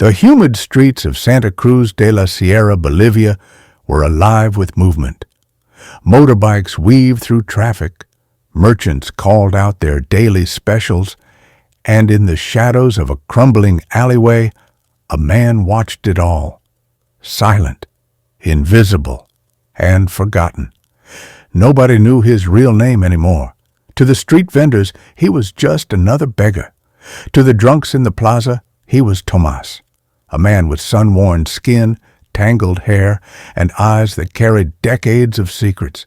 The humid streets of Santa Cruz de la Sierra, Bolivia, were alive with movement. Motorbikes weaved through traffic, merchants called out their daily specials, and in the shadows of a crumbling alleyway, a man watched it all, silent, invisible, and forgotten. Nobody knew his real name anymore. To the street vendors, he was just another beggar. To the drunks in the plaza, he was Tomas, a man with sun-worn skin, tangled hair, and eyes that carried decades of secrets.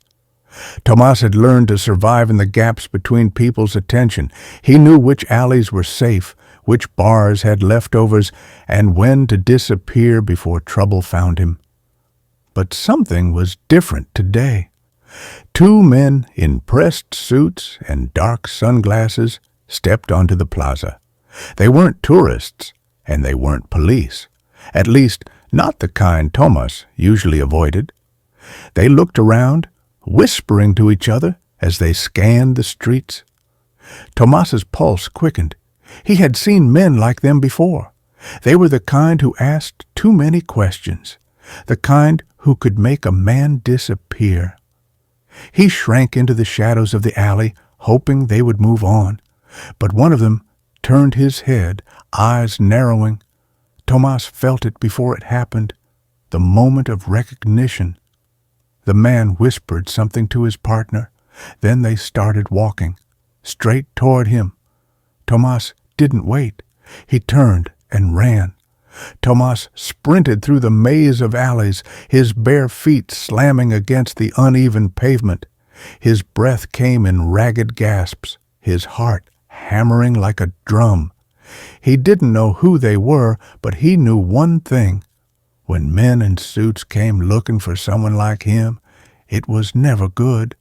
Tomas had learned to survive in the gaps between people's attention. He knew which alleys were safe, which bars had leftovers, and when to disappear before trouble found him. But something was different today. Two men in pressed suits and dark sunglasses stepped onto the plaza. They weren't tourists, and they weren't police. At least, not the kind Tomas usually avoided. They looked around, whispering to each other as they scanned the streets. Tomas's pulse quickened. He had seen men like them before. They were the kind who asked too many questions, the kind who could make a man disappear. He shrank into the shadows of the alley, hoping they would move on. But one of them turned his head, eyes narrowing. Tomas felt it before it happened, the moment of recognition. The man whispered something to his partner. Then they started walking, straight toward him. Tomas didn't wait. He turned and ran. Tomas sprinted through the maze of alleys, his bare feet slamming against the uneven pavement. His breath came in ragged gasps, his heart hammering like a drum. He didn't know who they were, but he knew one thing. When men in suits came looking for someone like him, it was never good.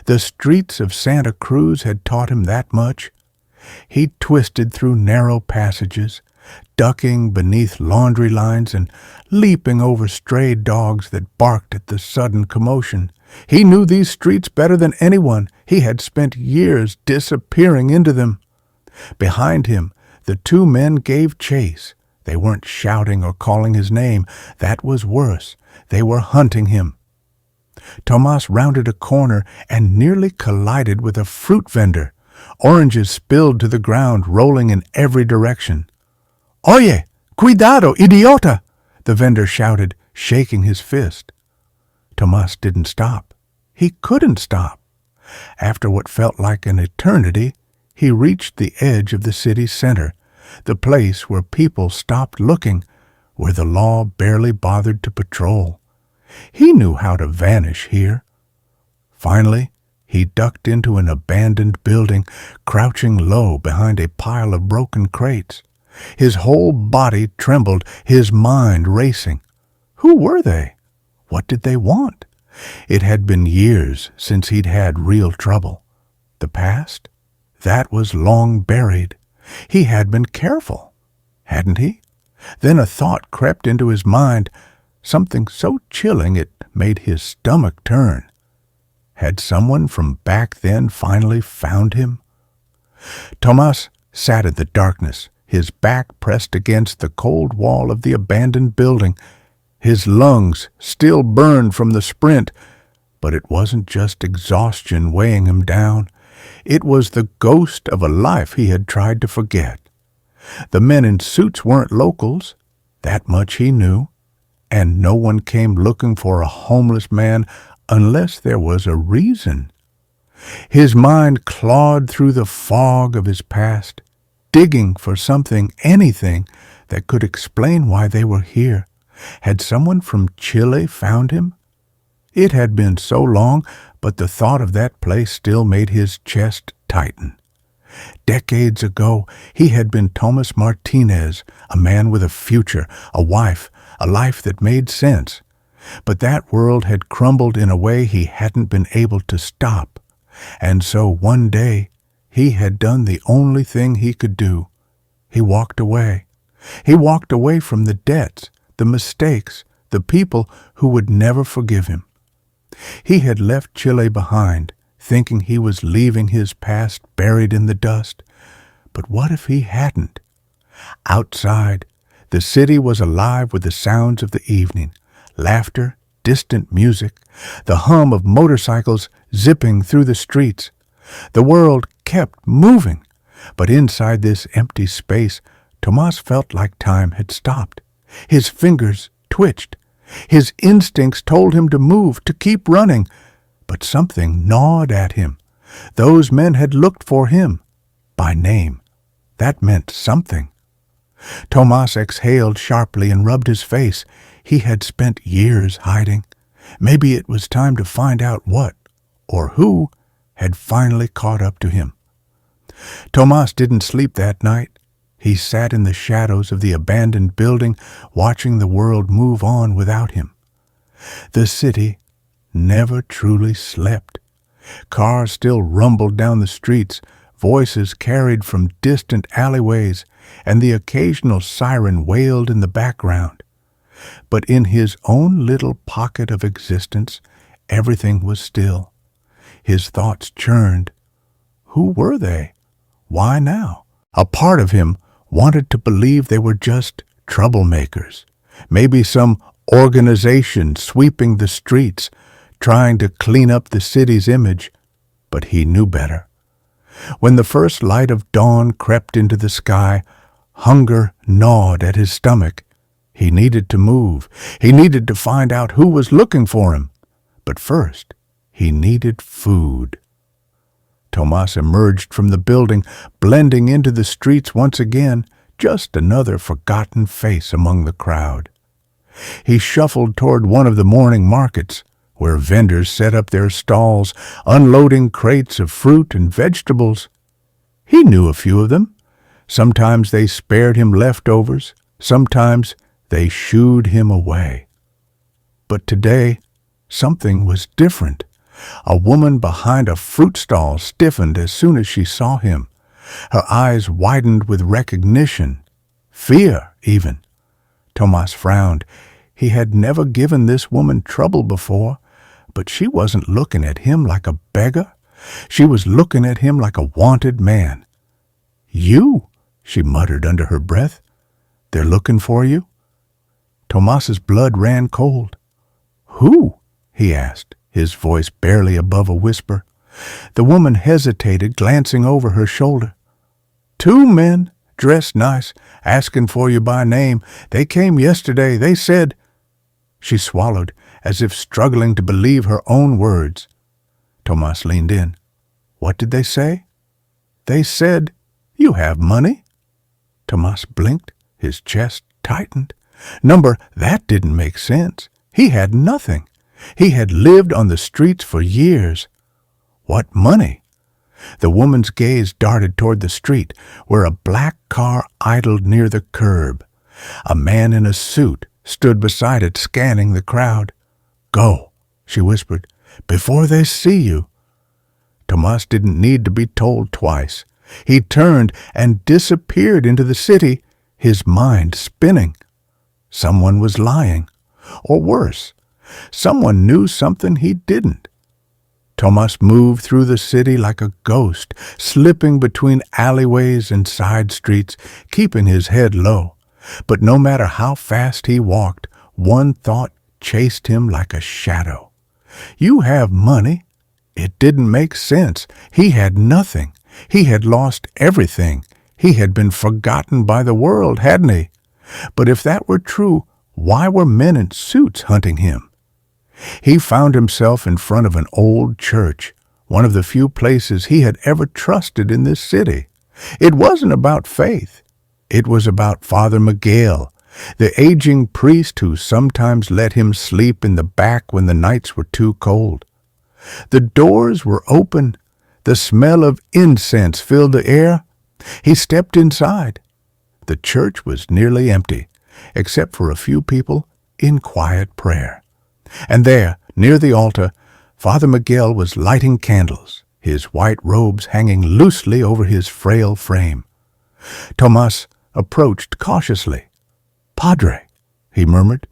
The streets of Santa Cruz had taught him that much. He twisted through narrow passages, ducking beneath laundry lines and leaping over stray dogs that barked at the sudden commotion. He knew these streets better than anyone. He had spent years disappearing into them. Behind him, the two men gave chase. They weren't shouting or calling his name. That was worse. They were hunting him. Tomas rounded a corner and nearly collided with a fruit vendor. Oranges spilled to the ground, rolling in every direction. "Oye, cuidado, idiota!" the vendor shouted, shaking his fist. Tomas didn't stop. He couldn't stop. After what felt like an eternity, he reached the edge of the city's center, the place where people stopped looking, where the law barely bothered to patrol. He knew how to vanish here. Finally, he ducked into an abandoned building, crouching low behind a pile of broken crates. His whole body trembled, his mind racing. Who were they? What did they want? It had been years since he'd had real trouble. The past? That was long buried. He had been careful, hadn't he? Then a thought crept into his mind, something so chilling it made his stomach turn. Had someone from back then finally found him? Tomas sat in the darkness, his back pressed against the cold wall of the abandoned building. His lungs still burned from the sprint, but it wasn't just exhaustion weighing him down. It was the ghost of a life he had tried to forget. The men in suits weren't locals, that much he knew, and no one came looking for a homeless man unless there was a reason. His mind clawed through the fog of his past, digging for something, anything, that could explain why they were here. Had someone from Chile found him? It had been so long, but the thought of that place still made his chest tighten. Decades ago, he had been Tomas Martinez, a man with a future, a wife, a life that made sense. But that world had crumbled in a way he hadn't been able to stop. And so one day, he had done the only thing he could do. He walked away. He walked away from the debts, the mistakes, the people who would never forgive him. He had left Chile behind, thinking he was leaving his past buried in the dust. But what if he hadn't? Outside, The city was alive with the sounds of the evening, laughter, distant music, the hum of motorcycles zipping through the streets. The world kept moving, but inside this empty space, Tomas felt like time had stopped. His fingers twitched. His instincts told him to move, to keep running, but something gnawed at him. Those men had looked for him by name. That meant something. Tomas exhaled sharply and rubbed his face. He had spent years hiding. Maybe it was time to find out what, or who, had finally caught up to him. Tomas didn't sleep that night. He sat in the shadows of the abandoned building, watching the world move on without him. The city never truly slept. Cars still rumbled down the streets, voices carried from distant alleyways, and the occasional siren wailed in the background. But in his own little pocket of existence, everything was still. His thoughts churned. Who were they? Why now? A part of him wanted to believe they were just troublemakers, maybe some organization sweeping the streets, trying to clean up the city's image, but he knew better. When the first light of dawn crept into the sky, hunger gnawed at his stomach. He needed to move. He needed to find out who was looking for him. But first, he needed food. Tomas emerged from the building, blending into the streets once again, just another forgotten face among the crowd. He shuffled toward one of the morning markets, where vendors set up their stalls, unloading crates of fruit and vegetables. He knew a few of them. Sometimes they spared him leftovers. Sometimes they shooed him away. But today, something was different. A woman behind a fruit stall stiffened as soon as she saw him. Her eyes widened with recognition, fear even. Tomas frowned. He had never given this woman trouble before, but she wasn't looking at him like a beggar. She was looking at him like a wanted man. "You," she muttered under her breath. "They're looking for you?" Tomas's blood ran cold. "Who?" he asked, his voice barely above a whisper. The woman hesitated, glancing over her shoulder. "Two men, dressed nice, asking for you by name. They came yesterday. They said—" She swallowed, as if struggling to believe her own words. Tomas leaned in. "What did they say?" "They said, you have money." Tomas blinked. His chest tightened. That didn't make sense. He had nothing. He had lived on the streets for years. What money? The woman's gaze darted toward the street, where a black car idled near the curb. A man in a suit stood beside it, scanning the crowd. "Go," she whispered, "before they see you." Tomas didn't need to be told twice. He turned and disappeared into the city, his mind spinning. Someone was lying. Or worse, someone knew something he didn't. Tomas moved through the city like a ghost, slipping between alleyways and side streets, keeping his head low. But no matter how fast he walked, one thought chased him like a shadow. You have money. It didn't make sense. He had nothing. He had lost everything. He had been forgotten by the world, hadn't he? But if that were true, why were men in suits hunting him? He found himself in front of an old church, one of the few places he had ever trusted in this city. It wasn't about faith. It was about Father Miguel, the aging priest who sometimes let him sleep in the back when the nights were too cold. The doors were open. The smell of incense filled the air. He stepped inside. The church was nearly empty, except for a few people in quiet prayer. And there, near the altar, Father Miguel was lighting candles, his white robes hanging loosely over his frail frame. Tomas approached cautiously. "Padre," he murmured.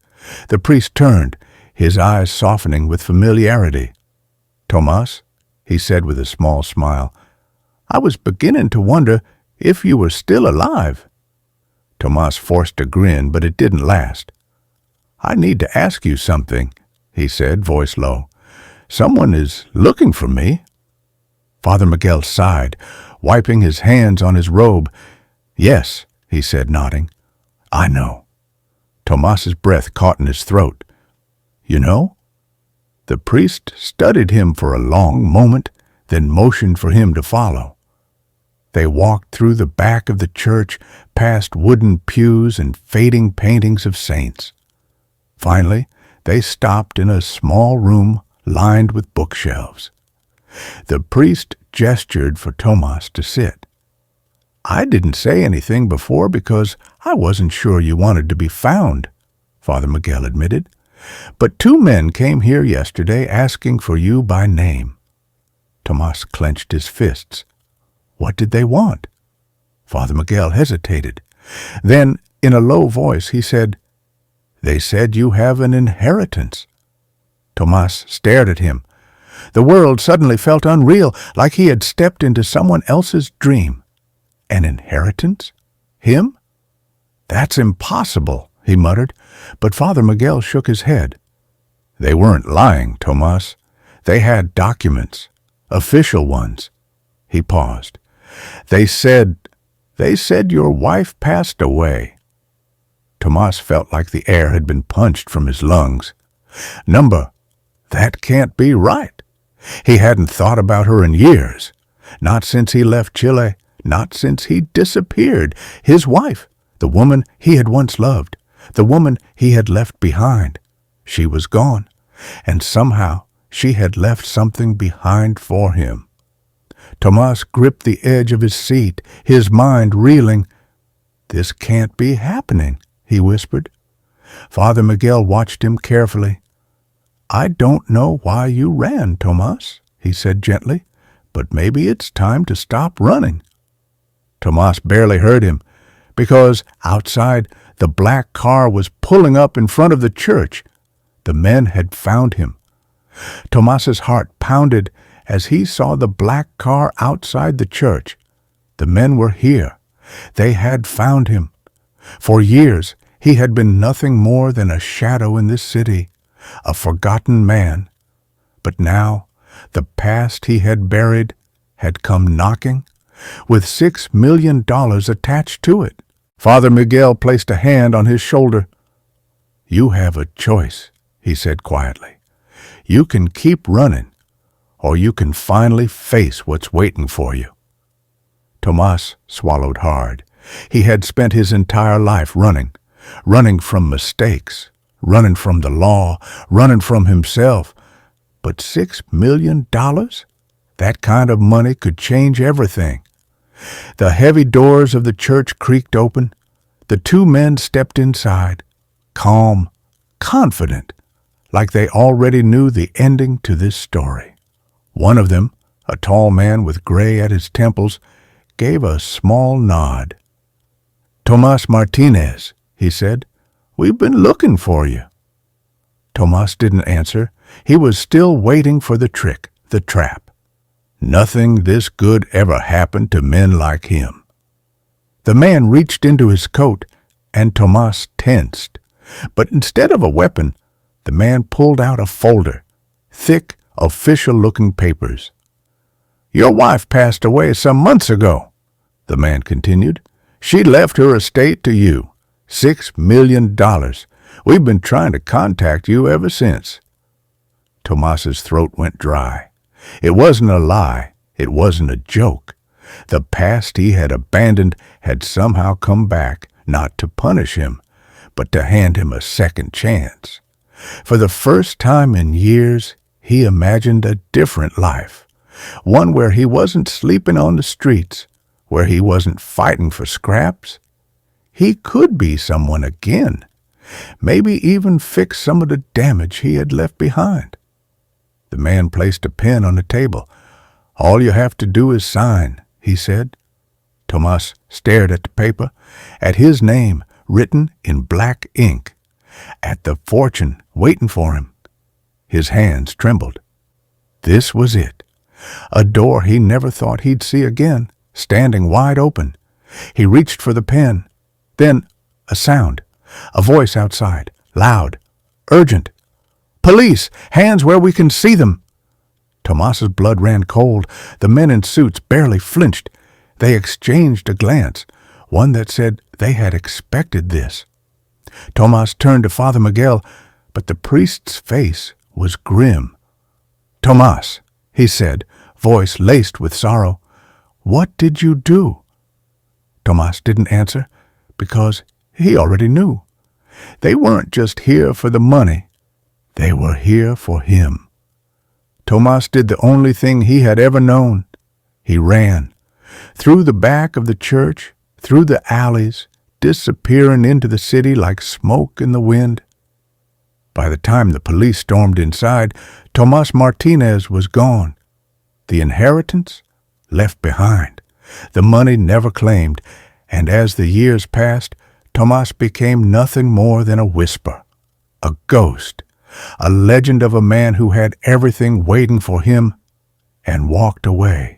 The priest turned, his eyes softening with familiarity. "Tomas," he said with a small smile, "I was beginning to wonder if you were still alive." Tomas forced a grin, but it didn't last. "I need to ask you something," he said, voice low. "Someone is looking for me." Father Miguel sighed, wiping his hands on his robe. "Yes," he said, nodding. "I know." Tomas's breath caught in his throat. "You know?" The priest studied him for a long moment, then motioned for him to follow. They walked through the back of the church, past wooden pews and fading paintings of saints. Finally, they stopped in a small room lined with bookshelves. The priest gestured for Tomas to sit. "I didn't say anything before because I wasn't sure you wanted to be found," Father Miguel admitted. "But 2 men came here yesterday asking for you by name." Tomas clenched his fists. What did they want? Father Miguel hesitated. Then, in a low voice, he said, "They said you have an inheritance." Tomas stared at him. The world suddenly felt unreal, like he had stepped into someone else's dream. An inheritance? Him? "That's impossible," he muttered, but Father Miguel shook his head. "They weren't lying, Tomas. They had documents, official ones." He paused. They said your wife passed away." Tomas felt like the air had been punched from his lungs. "Number, that can't be right." He hadn't thought about her in years. Not since he left Chile, not since he disappeared. His wife, the woman he had once loved, the woman he had left behind. She was gone, and somehow she had left something behind for him. Tomas gripped the edge of his seat, his mind reeling. "This can't be happening," he whispered. Father Miguel watched him carefully. "I don't know why you ran, Tomas," he said gently, "but maybe it's time to stop running." Tomas barely heard him, because outside the black car was pulling up in front of the church. The men had found him. Tomas's heart pounded as he saw the black car outside the church. The men were here. They had found him. For years, he had been nothing more than a shadow in this city, a forgotten man. But now, the past he had buried had come knocking, with $6 million attached to it. Father Miguel placed a hand on his shoulder. "You have a choice," he said quietly. "You can keep running, or you can finally face what's waiting for you." Tomas swallowed hard. He had spent his entire life running from mistakes, running from the law, running from himself. But $6 million? That kind of money could change everything. The heavy doors of the church creaked open. The 2 men stepped inside, calm, confident, like they already knew the ending to this story. One of them, a tall man with gray at his temples, gave a small nod. "Tomas Martinez," he said, "we've been looking for you." Tomas didn't answer. He was still waiting for the trick, the trap. Nothing this good ever happened to men like him. The man reached into his coat, and Tomas tensed. But instead of a weapon, the man pulled out a folder, thick, official-looking papers. "Your wife passed away some months ago," the man continued. "She left her estate to you, $6 million. We've been trying to contact you ever since." Tomas's throat went dry. It wasn't a lie. It wasn't a joke. The past he had abandoned had somehow come back, not to punish him, but to hand him a second chance. For the first time in years, he imagined a different life, one where he wasn't sleeping on the streets, where he wasn't fighting for scraps. He could be someone again, maybe even fix some of the damage he had left behind. The man placed a pen on the table. "All you have to do is sign," he said. Tomas stared at the paper, at his name written in black ink, at the fortune waiting for him. His hands trembled. This was it. A door he never thought he'd see again, standing wide open. He reached for the pen, Then a sound, a voice outside, loud, urgent. "Police! Hands where we can see them!" Tomas's blood ran cold. The men in suits barely flinched. They exchanged a glance, one that said they had expected this. Tomas turned to Father Miguel, but the priest's face was grim. "Tomas," he said, voice laced with sorrow, "what did you do?" Tomas didn't answer because he already knew. They weren't just here for the money. They were here for him. Tomas did the only thing he had ever known. He ran. Through the back of the church, through the alleys, disappearing into the city like smoke in the wind. By the time the police stormed inside, Tomas Martinez was gone. The inheritance left behind. The money never claimed, and as the years passed, Tomas became nothing more than a whisper, a ghost, a legend of a man who had everything waiting for him and walked away.